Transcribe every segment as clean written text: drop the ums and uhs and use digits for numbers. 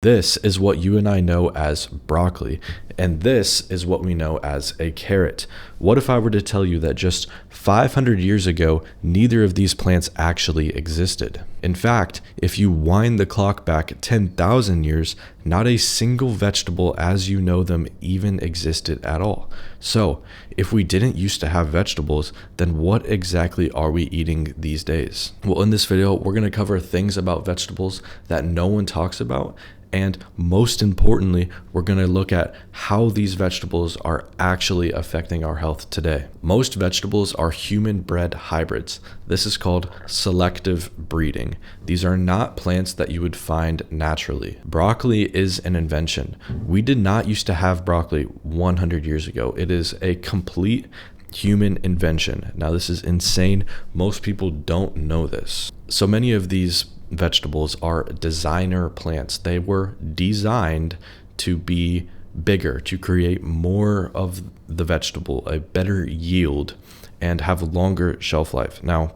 This is what you and I know as broccoli, and this is what we know as a carrot. What if I were to tell you that just 500 years ago, neither of these plants actually existed? In fact, if you wind the clock back 10,000 years, not a single vegetable as you know them even existed at all. So, if we didn't used to have vegetables, then what exactly are we eating these days? Well, in this video, we're going to cover things about vegetables that no one talks about. And most importantly, we're going to look at how these vegetables are actually affecting our health today. Most vegetables are human-bred hybrids. This is called selective breeding. These are not plants that you would find naturally. Broccoli is an invention. We did not used to have broccoli 100 years ago. It is a complete human invention. Now, this is insane. Most people don't know this. So many of these vegetables are designer plants. They were designed to be bigger, to create more of the vegetable, a better yield, and have a longer shelf life. Now,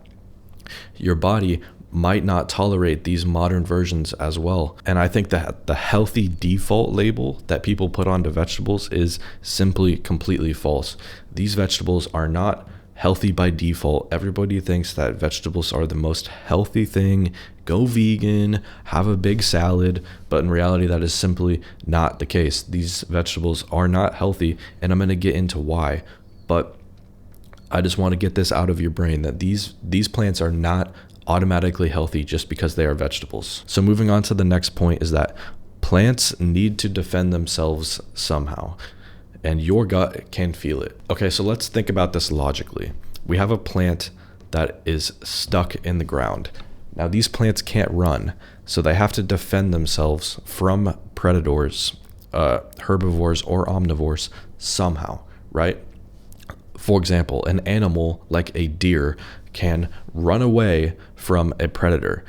your body might not tolerate these modern versions as well. And I think that the healthy default label that people put onto vegetables is simply completely false. These vegetables are not healthy by default. Everybody thinks that vegetables are the most healthy thing. Go vegan, have a big salad, but in reality, that is simply not the case. These vegetables are not healthy, and I'm going to get into why. But I just want to get this out of your brain that these plants are not automatically healthy just because they are vegetables. So moving on to the next point is that plants need to defend themselves somehow, and your gut can feel it. Okay, so let's think about this logically. We have a plant that is stuck in the ground. Now, these plants can't run, so they have to defend themselves from predators, herbivores or omnivores somehow, right? For example, an animal like a deer can run away from a predator.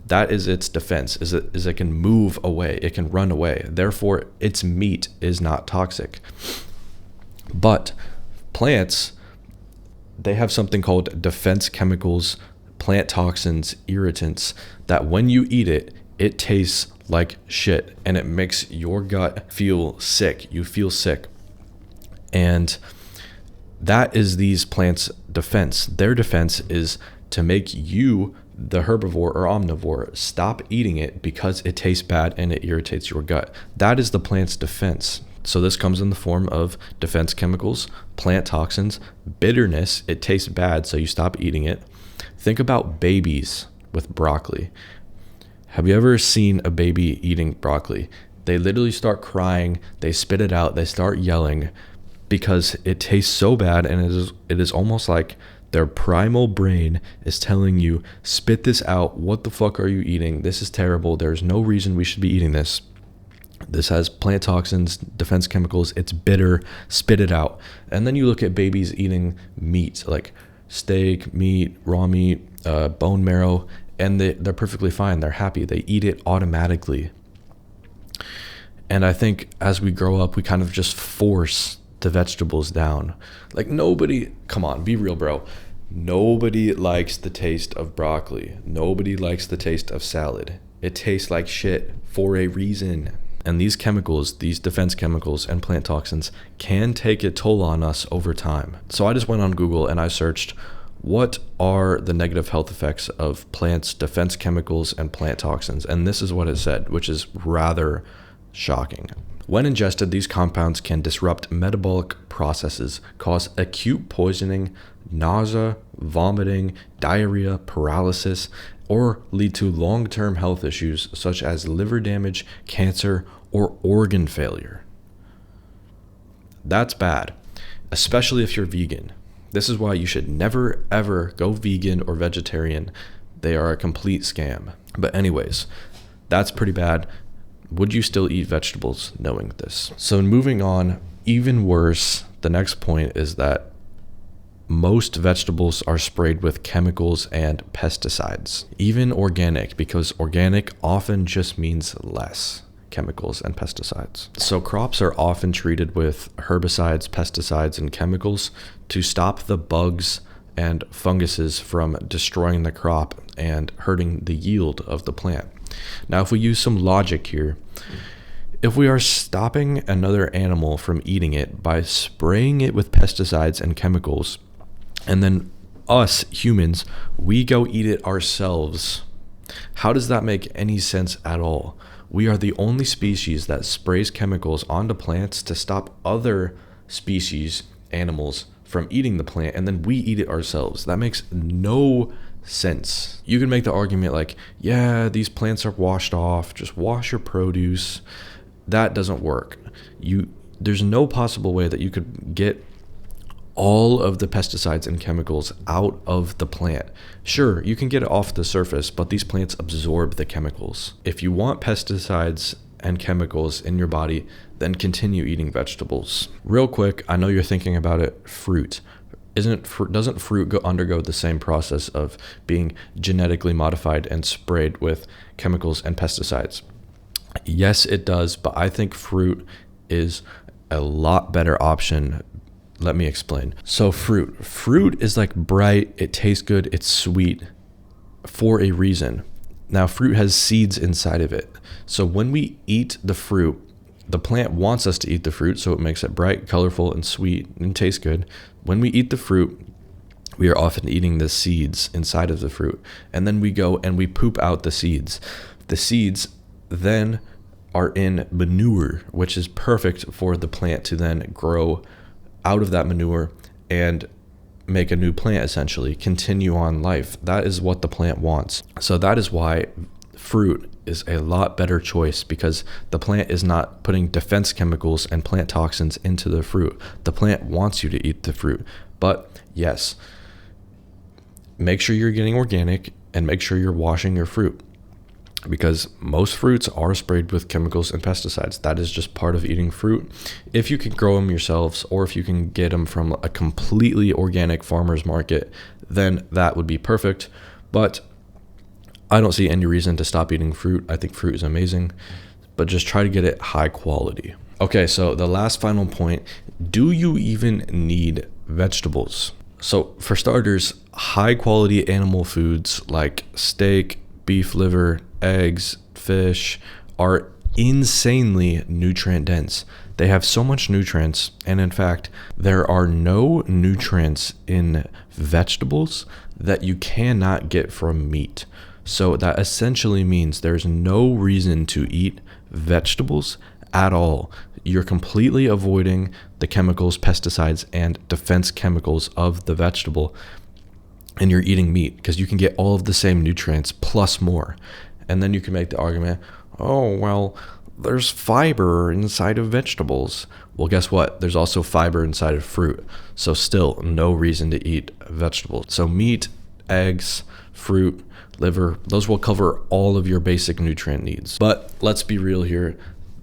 That is its defense, is it can move away, it can run away. Therefore, its meat is not toxic. But plants, they have something called defense chemicals, plant toxins, irritants, that when you eat it, it tastes like shit and it makes your gut feel sick. You feel sick. And that is these plants' defense. Their defense is to make you, the herbivore or omnivore, stop eating it because it tastes bad and it irritates your gut. That is the plant's defense. So this comes in the form of defense chemicals, plant toxins, bitterness. It tastes bad, so you stop eating it. Think about babies with broccoli. Have you ever seen a baby eating broccoli? They literally start crying, they spit it out, they start yelling because it tastes so bad, and it is almost like their primal brain is telling you, spit this out. What the fuck are you eating? This is terrible. There's no reason we should be eating this. This has plant toxins, defense chemicals. It's bitter. Spit it out. And then you look at babies eating meat, like steak, meat, raw meat, bone marrow, and they're perfectly fine. They're happy. They eat it automatically. And I think as we grow up, we kind of just force the vegetables down. Like nobody, come on, be real, bro. Nobody likes the taste of broccoli. Nobody likes the taste of salad. It tastes like shit for a reason. And these chemicals, these defense chemicals and plant toxins can take a toll on us over time. So I just went on Google and I searched, what are the negative health effects of plants, defense chemicals, and plant toxins? And this is what it said, which is rather shocking. When ingested, these compounds can disrupt metabolic processes, cause acute poisoning, nausea, vomiting, diarrhea, paralysis, or lead to long-term health issues such as liver damage, cancer, or organ failure. That's bad, especially if you're vegan. This is why you should never, ever go vegan or vegetarian. They are a complete scam. But anyways, that's pretty bad. Would you still eat vegetables knowing this? So moving on, even worse, the next point is that most vegetables are sprayed with chemicals and pesticides, even organic, because organic often just means less chemicals and pesticides. So crops are often treated with herbicides, pesticides, and chemicals to stop the bugs and funguses from destroying the crop and hurting the yield of the plant. Now, if we use some logic here, if we are stopping another animal from eating it by spraying it with pesticides and chemicals, and then us humans, we go eat it ourselves, how does that make any sense at all? We are the only species that sprays chemicals onto plants to stop other species, animals, from eating the plant, and then we eat it ourselves. That makes no sense. You can make the argument like, yeah, these plants are washed off, just wash your produce. That doesn't work. There's no possible way that you could get all of the pesticides and chemicals out of the plant. Sure, you can get it off the surface, but these plants absorb the chemicals. If you want pesticides and chemicals in your body, then continue eating vegetables. Real quick, I know you're thinking about it, fruit. Doesn't fruit undergo the same process of being genetically modified and sprayed with chemicals and pesticides? Yes, it does, but I think fruit is a lot better option. Let me explain. So fruit is like bright, it tastes good, it's sweet for a reason. Now, fruit has seeds inside of it. So when we eat the fruit, the plant wants us to eat the fruit, so it makes it bright, colorful, and sweet and tastes good. When we eat the fruit, we are often eating the seeds inside of the fruit. And then we go and we poop out the seeds. The seeds then are in manure, which is perfect for the plant to then grow out of that manure and make a new plant, essentially continue on life. That is what the plant wants. So that is why fruit is a lot better choice, because the plant is not putting defense chemicals and plant toxins into the fruit. The plant wants you to eat the fruit. But yes, make sure you're getting organic and make sure you're washing your fruit, because most fruits are sprayed with chemicals and pesticides. That is just part of eating fruit. If you can grow them yourselves, or if you can get them from a completely organic farmer's market, then that would be perfect. But I don't see any reason to stop eating fruit. I think fruit is amazing, but just try to get it high quality. Okay, so the last final point, do you even need vegetables? So for starters, high quality animal foods like steak, beef liver, eggs, fish are insanely nutrient dense. They have so much nutrients, and in fact, there are no nutrients in vegetables that you cannot get from meat. So that essentially means there's no reason to eat vegetables at all. You're completely avoiding the chemicals, pesticides, and defense chemicals of the vegetable, and you're eating meat because you can get all of the same nutrients plus more. And then you can make the argument, oh, well, there's fiber inside of vegetables. Well, guess what? There's also fiber inside of fruit. So still no reason to eat vegetables. So meat, eggs, fruit, liver, those will cover all of your basic nutrient needs. But let's be real here.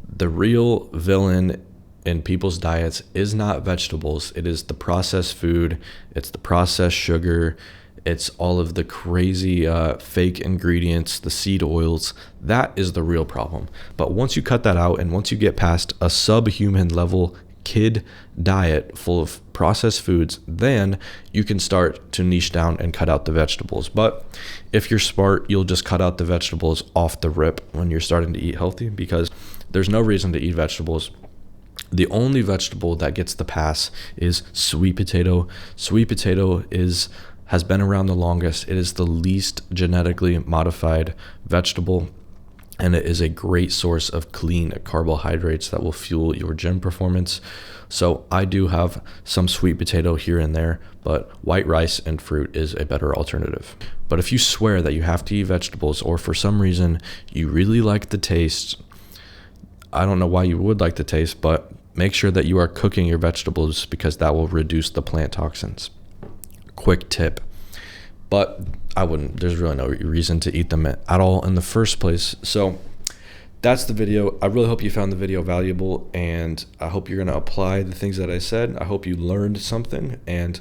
The real villain in people's diets is not vegetables. It is the processed food. It's the processed sugar. It's all of the crazy fake ingredients, the seed oils. That is the real problem. But once you cut that out, and once you get past a subhuman level kid diet full of processed foods, then you can start to niche down and cut out the vegetables. But if you're smart, you'll just cut out the vegetables off the rip when you're starting to eat healthy, because there's no reason to eat vegetables. The only vegetable that gets the pass is sweet potato. Sweet potato has been around the longest. It is the least genetically modified vegetable, and it is a great source of clean carbohydrates that will fuel your gym performance. So I do have some sweet potato here and there, but white rice and fruit is a better alternative. But if you swear that you have to eat vegetables, or for some reason you really like the taste, I don't know why you would like the taste, but make sure that you are cooking your vegetables, because that will reduce the plant toxins. Quick tip. But there's really no reason to eat them at all in the first place. So that's the video. I really hope you found the video valuable, and I hope you're going to apply the things that I said. I hope you learned something, and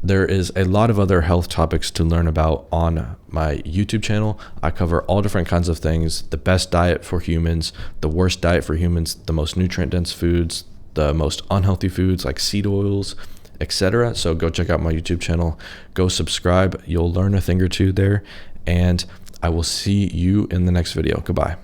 there is a lot of other health topics to learn about on my YouTube channel. I cover all different kinds of things: the best diet for humans, the worst diet for humans, the most nutrient dense foods, the most unhealthy foods like seed oils, etc. So go check out my YouTube channel, go subscribe. You'll learn a thing or two there, and I will see you in the next video. Goodbye.